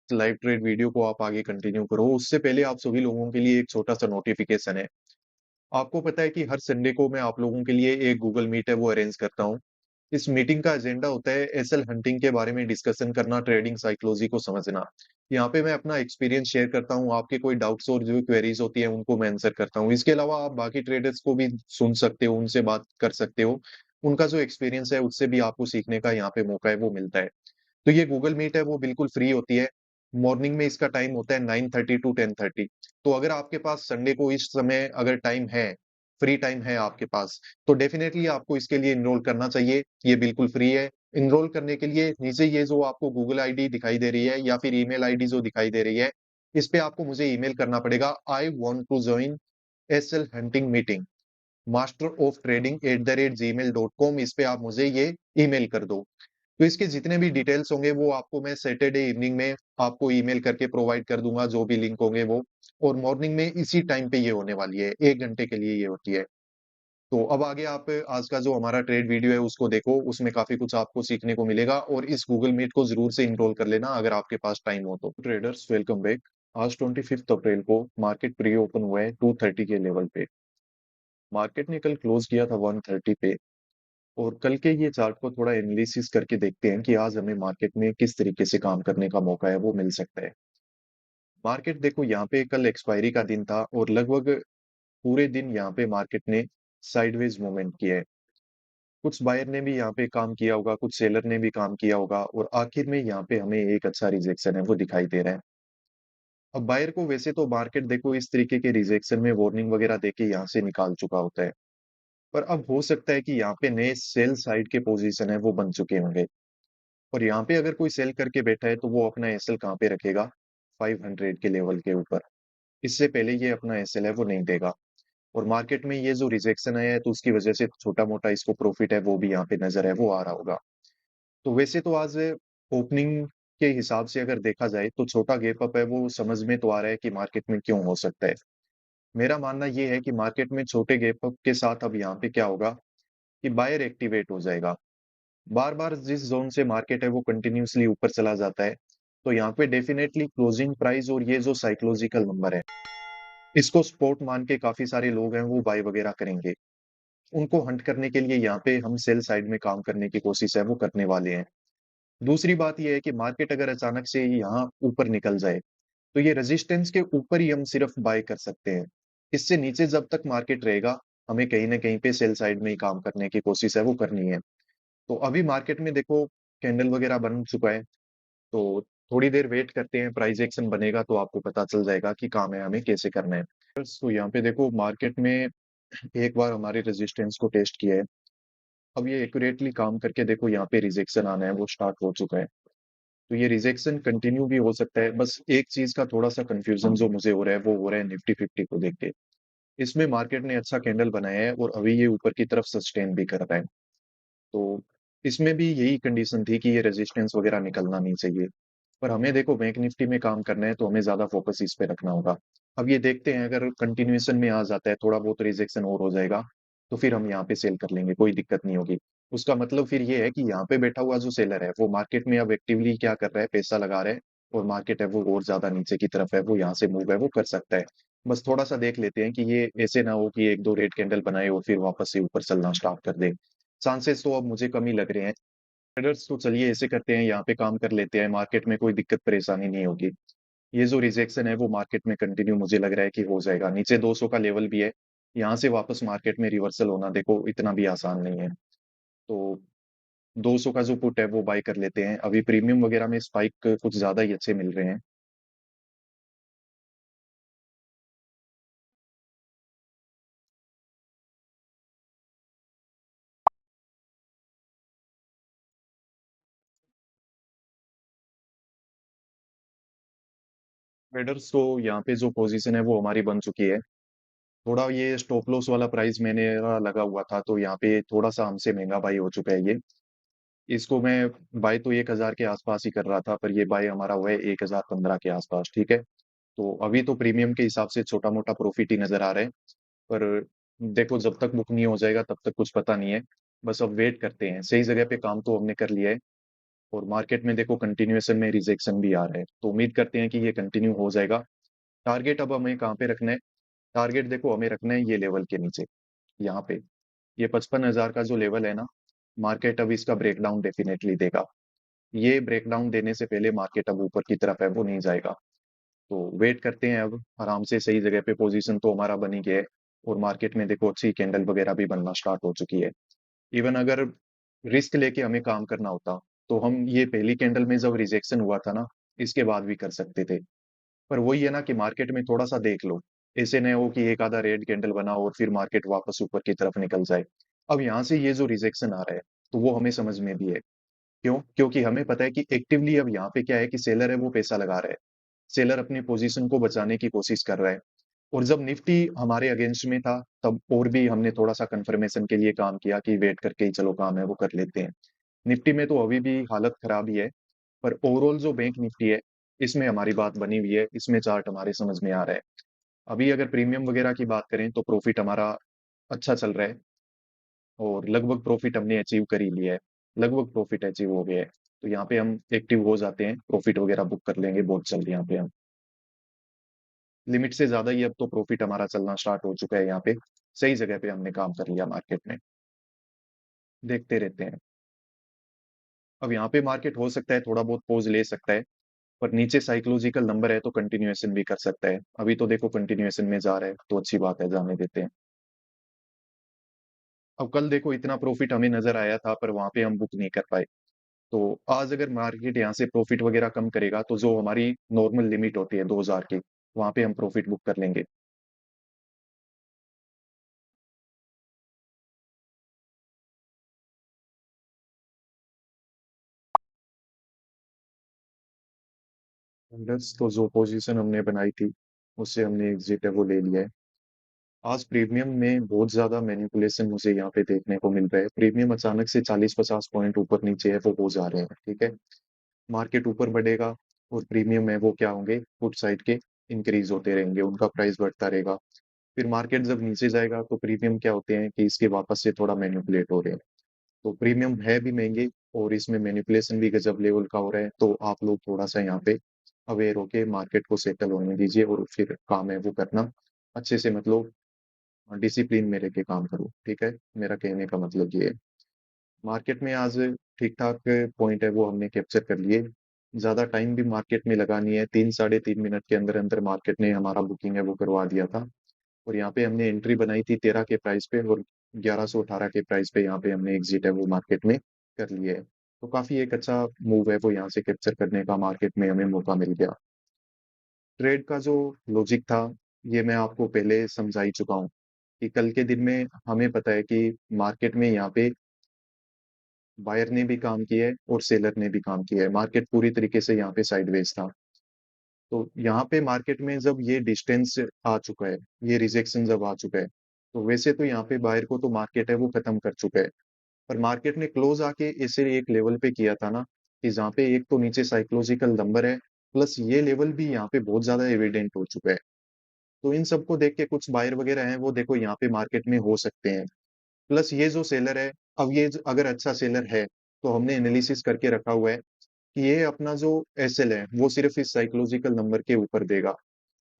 Live trade video को आप आगे कंटिन्यू करो, उससे पहले आप सभी लोगों के लिए एक छोटा-सा नोटिफ़िकेशन है। आपको पता है कि हर संडे को मैं आप लोगों के लिए एक गूगल मीट है वो अरेंज करता हूँ। इस मीटिंग का एजेंडा होता है एसएल हंटिंग के बारे में डिस्कशन करना, ट्रेडिंग साइकोलॉजी को समझना। यहाँ पे मैं अपना एक्सपीरियंस शेयर करता हूँ, आपके कोई डाउट्स और जो क्वेरीज होती है उनको मैं आंसर करता हूँ। इसके अलावा आप बाकी ट्रेडर्स को भी सुन सकते हो, उनसे बात कर सकते हो। उनका जो एक्सपीरियंस है उससे भी आपको सीखने का यहाँ पे मौका है वो मिलता है। तो ये गूगल मीट है वो बिल्कुल फ्री होती है। मॉर्निंग में इसका टाइम होता है 9:30 टू 10:30। तो अगर आपके पास संडे को इस समय अगर टाइम है, फ्री टाइम है आपके पास, तो डेफिनिटली आपको इसके लिए एनरोल करना चाहिए। ये बिल्कुल फ्री है। एनरोल करने के लिए नीचे ये जो आपको गूगल आईडी दिखाई दे रही है या फिर ईमेल आईडी जो दिखाई दे रही है, इस पे आपको मुझे ईमेल करना पड़ेगा। I want to join SL hunting meeting master of trading @gmail.com। इस पे आप मुझे ये ईमेल कर दो। तो इसके जितने भी डिटेल्स होंगे वो आपको मैं सैटरडे इवनिंग में आपको ईमेल करके प्रोवाइड कर दूँगा, जो भी लिंक होंगे वो। और मॉर्निंग में इसी टाइम पे ये होने वाली है, 1 घंटे के लिए ये होती है। तो अब आगे आप आज का जो हमारा ट्रेड वीडियो है उसको देखो, उसमें काफ़ी कुछ आपको सीखने को मिलेगा और इस गूगल मीट को ज़रूर से एनरोल कर लेना अगर आपके पास टाइम हो तो। Traders welcome back. आज 25 अप्रैल को मार्केट प्री ओपन हुआ है 230 के लेवल पे। मार्केट ने कल क्लोज़ किया था 130 पे। और कल के ये चार्ट को थोड़ा एनालिसिस करके देखते हैं कि आज हमें मार्केट में किस तरीके से काम करने का मौका है वो मिल सकता है। मार्केट देखो यहाँ पे कल एक्सपायरी का दिन था और लगभग पूरे दिन यहाँ पे मार्केट ने साइडवेज मूवमेंट किया है। कुछ बायर ने भी यहाँ पे काम किया होगा, कुछ सेलर ने भी काम किया होगा और आखिर में यहाँ पे हमें एक अच्छा रिजेक्शन है वो दिखाई दे रहा है। अब बायर को वैसे तो मार्केट देखो इस तरीके के रिजेक्शन में वार्निंग वगैरह देके यहाँ से निकाल चुका होता है। पर अब हो सकता है कि यहाँ पे नए सेल साइड के पोजीशन है वो बन चुके होंगे। और यहाँ पे अगर कोई सेल करके बैठा है तो वो अपना एसएल कहाँ पे रखेगा? 500 के लेवल के ऊपर। इससे पहले ये अपना एसएल है वो नहीं देगा। और मार्केट में ये जो रिजेक्शन आया है तो उसकी वजह से छोटा-मोटा इसको प्रॉफिट है वो भी यहाँ पे नज़र है वो आ रहा होगा। तो वैसे तो आज ओपनिंग के हिसाब से अगर देखा जाए तो छोटा गैप अप है वो समझ में तो आ रहा है कि मार्केट में क्यों हो सकता है। मेरा मानना ये है कि मार्केट में छोटे गैप अप के साथ अब यहाँ पे क्या होगा कि बायर एक्टिवेट हो जाएगा। बार-बार जिस ज़ोन से मार्केट है वो कंटिन्यूअसली ऊपर चला जाता है, तो यहाँ पे डेफिनिटली क्लोजिंग प्राइस और ये जो साइकोलॉजिकल नंबर है, इसको सपोर्ट मान के काफ़ी सारे लोग हैं वो बाय वगैरह करेंगे। उनको हंट करने के लिए यहाँ पे हम सेल साइड में काम करने की कोशिश है वो करने वाले हैं। दूसरी बात ये है कि मार्केट अगर अचानक से यहाँ ऊपर निकल जाए, तो ये रेजिस्टेंस के ऊपर ही हम सिर्फ बाय कर सकते हैं। इससे नीचे जब तक मार्केट रहेगा, हमें कहीं न कहीं पे सेल साइड में ही काम करने की कोशिश है वो करनी है। तो अभी मार्केट में देखो कैंडल वगैरह बन चुका है, तो थोड़ी देर वेट करते हैं, प्राइस एक्शन बनेगा तो आपको पता चल जाएगा कि काम है हमें कैसे करना है। तो यहाँ पे देखो मार्केट में एक बार हमारे रेजिस्टेंस को टेस्ट किया है। अब ये एक्यूरेटली काम करके देखो यहाँ पे रिजेक्शन आना है वो स्टार्ट हो चुका है। तो ये रिजेक्शन कंटिन्यू भी हो सकता है। बस एक चीज़ का थोड़ा-सा कन्फ्यूज़न जो मुझे हो रहा है वो हो रहा है निफ्टी 50 को देख के। इसमें मार्केट ने अच्छा कैंडल बनाया है और अभी ये ऊपर की तरफ सस्टेन भी कर रहा है। तो इसमें भी यही कंडीशन थी कि ये रेजिस्टेंस वगैरह निकलना नहीं चाहिए। पर हमें देखो बैंक निफ्टी में काम करना है तो हमें ज़्यादा फ़ोकस इस पे रखना होगा। अब ये देखते हैं अगर कंटिन्यूएशन में आ जाता है, थोड़ा बहुत रिजेक्शन और हो जाएगा, तो फिर हम यहाँ पे सेल कर लेंगे, कोई दिक्कत नहीं होगी। उसका मतलब फिर ये है कि यहाँ पे बैठा हुआ जो सेलर है, वो मार्केट में अब एक्टिवली क्या कर रहा है, पैसा लगा रहा है और मार्केट है वो और ज़्यादा नीचे की तरफ है, वो यहाँ से मूव है वो कर सकता है। बस थोड़ा-सा देख लेते हैं कि ये ऐसे ना हो कि 1-2 रेड कैंडल बनाए और फिर वापस से ऊपर चलना स्टार्ट कर दे। चांसेस तो अब मुझे कम ही लग रहे हैं। ट्रेडर्स तो चलिए ऐसे करते हैं, यहाँ पे काम कर लेते हैं, मार्केट में कोई दिक्कत परेशानी नहीं होगी। ये जो रिजेक्शन है वो मार्केट में कंटिन्यू मुझे लग रहा है कि हो जाएगा। नीचे 200 का लेवल भी है, यहाँ से वापस मार्केट में रिवर्सल होना देखो इतना भी आसान नहीं है। तो 200 का जो पुट है वो बाय कर लेते हैं। अभी प्रीमियम वगैरह में स्पाइक कुछ ज़्यादा ही अच्छे मिल रहे हैं। ट्रेडर्स तो यहाँ पे जो पोज़ीशन है वो हमारी बन चुकी है। थोड़ा ये स्टॉप लॉस वाला प्राइस मैंने लगा हुआ था, तो यहाँ पे थोड़ा-सा हमसे महँगा बाय हो चुका है ये। इसको मैं बाय तो 1000 के आस-पास ही कर रहा था, पर ये बाय हमारा हुआ है 1015 के आस-पास, ठीक है? तो अभी तो प्रीमियम के हिसाब से छोटा-मोटा प्रॉफ़िट ही नज़र आ रहा है, पर देखो जब तक बुक नहीं हो जाएगा तब तक कुछ पता नहीं है। बस अब वेट करते हैं, सही जगह पे काम तो हमने कर लिया है। और मार्केट में देखो कंटिन्यूएशन में रिजेक्शन भी आ रहा है, तो उम्मीद करते हैं कि ये कंटिन्यू हो जाएगा। टारगेट अब हमें कहाँ पे रखना है? टारगेट देखो हमें रखना है ये लेवल के नीचे, यहाँ पे। ये 55,000 का जो लेवल है ना, मार्केट अब इसका ब्रेकडाउन डेफिनेटली देगा। ये ब्रेकडाउन देने से पहले मार्केट अब ऊपर की तरफ है वो नहीं जाएगा। तो वेट करते हैं अब आराम से, सही जगह पे पोजीशन तो हमारा बन ही गया है। और मार्केट में देखो अच्छी कैंडल वगैरह भी बनना स्टार्ट हो चुकी है। इवन अगर रिस्क लेके हमें काम करना होता, तो हम ये पहली कैंडल में जब रिजेक्शन हुआ था ना, इसके बाद भी कर सकते थे। पर वही है ना कि मार्केट में थोड़ा सा देख लो, ऐसे नहीं हो कि एक आधा रेड कैंडल बना और फिर मार्केट वापस ऊपर की तरफ निकल जाए। अब यहाँ से ये जो रिजेक्शन आ रहा है, तो वो हमें समझ में भी है। क्यों? क्योंकि हमें पता है कि एक्टिवली अब यहाँ पे क्या है कि सेलर है वो पैसा लगा रहा है। सेलर अपनी पोजीशन को बचाने की कोशिश कर रहा है। और जब निफ्टी हमारे अगेंस्ट में था, तब और भी हमने थोड़ा सा कंफर्मेशन के लिए काम किया कि वेट करके ही चलो काम है वो कर लेते हैं। निफ्टी में तो अभी भी हालत खराब ही है, पर ओवरऑल जो बैंक निफ्टी है, इसमें हमारी बात बनी हुई है, इसमें चार्ट हमारे समझ में आ रहा है। अभी अगर प्रीमियम वगैरह की बात करें तो प्रॉफिट हमारा अच्छा चल रहा है, और लगभग प्रॉफिट हमने अचीव कर ही लिया है। लगभग प्रॉफिट अचीव हो गया है। तो यहाँ पे हम एक्टिव हो जाते हैं, प्रॉफिट वगैरह बुक कर लेंगे बहुत जल्द। यहाँ पे हम लिमिट से ज्यादा ही अब तो प्रॉफिट हमारा चलना स्टार्ट हो चुका है। यहाँ पे सही जगह पे हमने काम कर लिया मार्केट में। देखते रहते हैं। अब यहाँ पे मार्केट हो सकता है थोड़ा बहुत पॉज ले सकता है, पर नीचे साइकोलॉजिकल नंबर है तो कंटिन्यूएशन भी कर सकता है। अभी तो देखो कंटिन्यूएशन में जा रहा है, तो अच्छी बात है, जाने देते हैं। अब कल देखो इतना प्रॉफिट हमें नजर आया था, पर वहां पे हम बुक नहीं कर पाए। तो आज अगर मार्केट यहाँ से प्रॉफिट वगैरह कम करेगा, तो जो हमारी नॉर्मल लिमिट होती है 2,000 की, वहां पे हम प्रॉफिट बुक कर लेंगे। बस तो जो पोजीशन हमने बनाई थी, उससे हमने एग्जिट है वो ले लिया है। आज प्रीमियम में बहुत ज्यादा मैनिपुलेशन मुझे यहाँ पे देखने को मिल रहा है। प्रीमियम अचानक से 40-50 पॉइंट ऊपर नीचे है वो हो जा रहे हैं, ठीक है। मार्केट ऊपर बढ़ेगा और प्रीमियम है वो क्या होंगे, फुट साइड के इंक्रीज होते रहेंगे, उनका प्राइस बढ़ता रहेगा। फिर मार्केट जब नीचे जाएगा तो प्रीमियम क्या होते हैं कि इसके वापस से थोड़ा मैनिपुलेट हो रहे हैं। तो प्रीमियम है भी महंगे, और इसमें मैनिपुलेशन भी गजब लेवल का हो रहा है। तो आप लोग थोड़ा सा यहाँ पे अवेयर होके मार्केट को सेटल होने दीजिए, और फिर काम है वो करना अच्छे से, मतलब डिसिप्लिन में रह के काम करो, ठीक है। मेरा कहने का मतलब ये है। मार्केट में आज ठीक ठाक पॉइंट है वो हमने कैप्चर कर लिए। ज्यादा टाइम भी मार्केट में लगा नहीं है, 3 साढ़े 3 मिनट के अंदर अंदर मार्केट ने हमारा बुकिंग है वो करवा दिया था। और यहाँ पे हमने एंट्री बनाई थी 13 के प्राइस पे, और 1118 के प्राइस पे यहाँ पे हमने एग्जिट है वो मार्केट में कर लिया है। तो काफी एक अच्छा मूव है वो यहाँ से कैप्चर करने का, मार्केट में हमें मौका मिल गया। ट्रेड का जो लॉजिक था, ये मैं आपको पहले समझा ही चुका हूँ कि कल के दिन में हमें पता है कि मार्केट में यहाँ पे बायर ने भी काम किया है और सेलर ने भी काम किया है। मार्केट पूरी तरीके से यहाँ पे साइडवेज था। तो यहाँ पे मार्केट में जब ये डिस्टेंस आ चुका है, ये रिजेक्शन जब आ चुका है, तो वैसे तो यहाँ पे बायर को तो मार्केट है वो खत्म कर चुका है। पर मार्केट ने क्लोज आके इसे एक लेवल पे किया था ना, कि जहाँ पे एक तो नीचे साइकोलॉजिकल नंबर है, प्लस ये लेवल भी यहाँ पे बहुत ज्यादा एविडेंट हो चुका है। तो इन सबको देख के कुछ बायर वगैरह हैं वो देखो यहाँ पे मार्केट में हो सकते हैं। प्लस ये जो सेलर है, अब अगर अच्छा सेलर है, तो हमने एनालिसिस करके रखा हुआ है कि ये अपना जो एसएल है वो सिर्फ इस साइकोलॉजिकल नंबर के ऊपर देगा।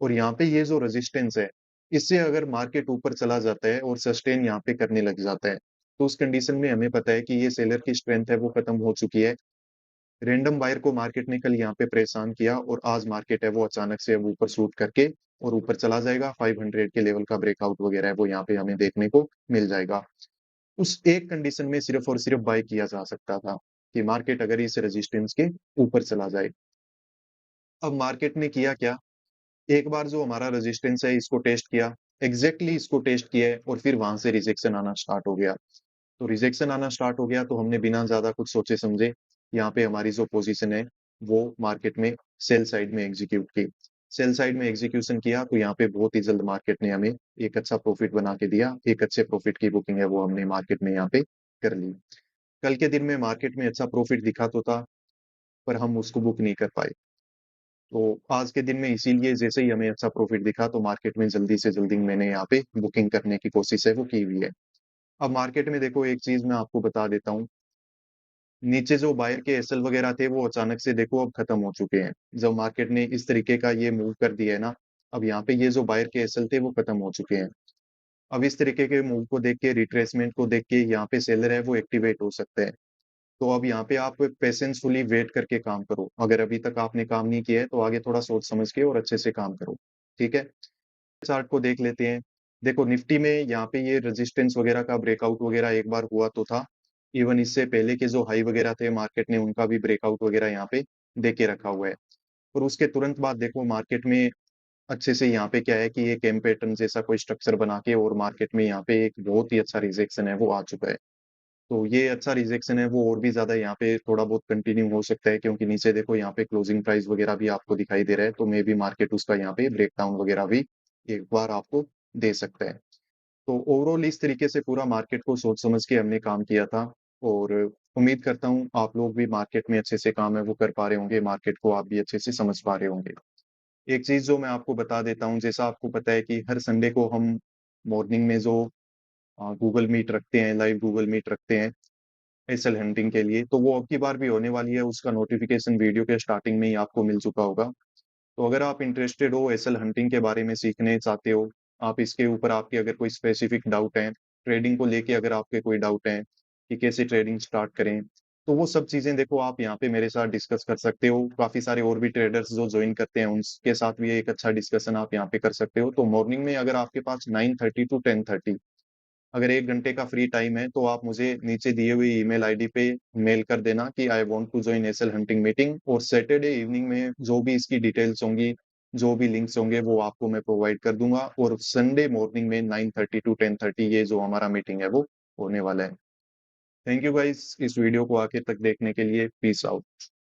और यहाँ पे ये जो रेजिस्टेंस है, इससे अगर मार्केट ऊपर चला जाता है और सस्टेन यहाँ पे करने लग जाता है, तो उस कंडीशन में हमें पता है कि ये सेलर की स्ट्रेंथ है वो खत्म हो चुकी है। रैंडम बायर को मार्केट ने कल यहाँ पे परेशान किया, और आज मार्केट है वो अचानक से अब ऊपर शूट करके और ऊपर चला जाएगा। 500 के लेवल का ब्रेकआउट वगैरह है वो यहाँ पे हमें देखने को मिल जाएगा। उस एक कंडीशन में सिर्फ और सिर्फ बाय किया जा सकता था, कि मार्केट अगर इस रेजिस्टेंस के ऊपर चला जाए। अब मार्केट ने किया क्या, एक बार जो हमारा रेजिस्टेंस है इसको टेस्ट किया, इसको टेस्ट किया है, और फिर वहां से रिजेक्शन आना स्टार्ट हो गया। तो रिजेक्शन आना स्टार्ट हो गया तो हमने बिना ज्यादा कुछ सोचे समझे यहाँ पे हमारी जो पोजीशन है वो मार्केट में सेल साइड में एग्जीक्यूट की। सेल साइड में एग्जीक्यूशन किया तो यहाँ पे बहुत ही जल्द मार्केट ने हमें एक अच्छा प्रॉफिट बना के दिया। एक अच्छे प्रॉफिट की बुकिंग है वो हमने मार्केट में यहाँ पे कर ली। कल के दिन में मार्केट में अच्छा प्रॉफिट दिखा तो था, पर हम उसको बुक नहीं कर पाए। तो आज के दिन में इसीलिए जैसे ही हमें अच्छा प्रॉफिट दिखा, तो मार्केट में जल्दी से जल्दी मैंने यहाँ पे बुकिंग करने की कोशिश है वो की हुई है। अब मार्केट में देखो एक चीज मैं आपको बता देता हूँ, नीचे जो बायर के एसएल वगैरह थे वो अचानक से देखो अब खत्म हो चुके हैं। जब मार्केट ने इस तरीके का ये मूव कर दिया है ना, अब यहाँ पे ये जो बायर के एसएल थे वो खत्म हो चुके हैं। अब इस तरीके के मूव को देख के, रिट्रेसमेंट को देख के यहाँ पे सेलर है वो एक्टिवेट हो सकते हैं। तो अब यहाँ पे आप पेशेंसफुली वेट करके काम करो। अगर अभी तक आपने काम नहीं किया है तो आगे थोड़ा सोच समझ के और अच्छे से काम करो। ठीक है? चार्ट को देख लेते हैं। देखो निफ्टी में यहाँ पे ये रेजिस्टेंस वगैरह का ब्रेकआउट वगैरह एक बार हुआ तो था। इवन इससे पहले के जो हाई वगैरह थे मार्केट ने उनका भी ब्रेकआउट वगैरह यहाँ पे दे के रखा हुआ है। और उसके तुरंत बाद देखो मार्केट में अच्छे से यहाँ पे क्या है कि एक एम पैटर्न जैसा कोई स्ट्रक्चर बना के और मार्केट में यहाँ पे एक बहुत ही अच्छा रिजेक्शन है वो आ चुका है। तो ये अच्छा रिजेक्शन है वो और भी ज़्यादा यहाँ पे थोड़ा बहुत कंटिन्यू हो सकता है, क्योंकि नीचे देखो यहाँ पे क्लोजिंग प्राइस वगैरह भी आपको दिखाई दे रहा है, तो मे बी मार्केट उसका यहाँ पे ब्रेकडाउन वगैरह भी एक बार आपको दे सकता है। तो ओवरऑल इस तरीके से पूरा मार्केट को सोच समझ के हमने काम किया था और उम्मीद करता हूँ आप लोग भी मार्केट में अच्छे से काम है वो कर पा रहे होंगे, मार्केट को आप भी अच्छे से समझ पा रहे होंगे। एक चीज़ जो मैं आपको बता देता हूँ, जैसा आपको पता है कि हर संडे को हम मॉर्निंग में जो गूगल मीट रखते हैं, लाइव गूगल मीट रखते हैं एसएल हंटिंग के लिए, तो वो अब की बार भी होने वाली है, उसका नोटिफ़िकेशन वीडियो के स्टार्टिंग में ही आपको मिल चुका होगा। तो अगर आप इंटरेस्टेड हो एसएल हंटिंग के बारे में सीखने चाहते हो, आप इसके ऊपर आपके अगर कोई स्पेसिफिक डाउट है, ट्रेडिंग को लेके अगर आपके कोई डाउट है कि कैसे ट्रेडिंग स्टार्ट करें, तो वो सब चीज़ें देखो आप यहाँ पे मेरे साथ डिस्कस कर सकते हो। काफ़ी सारे और भी ट्रेडर्स जो जॉइन करते हैं, उनके साथ भी एक अच्छा डिस्कशन आप यहाँ पे कर सकते हो। तो मॉर्निंग में अगर आपके पास 9:30 टू 10:30 अगर 1 घंटे का फ्री टाइम है, तो आप मुझे नीचे दिए हुए ईमेल आईडी पे मेल कर देना कि I want to join SL hunting meeting, और सैटरडे इवनिंग में जो भी इसकी डिटेल्स होंगी, जो भी लिंक्स होंगे वो आपको मैं प्रोवाइड कर दूँगा, और संडे मॉर्निंग में 9:30 टू 10:30 ये जो हमारा मीटिंग है वो होने वाला है। थैंक यू गाइस इस वीडियो को आखिर तक देखने के लिए। Peace out.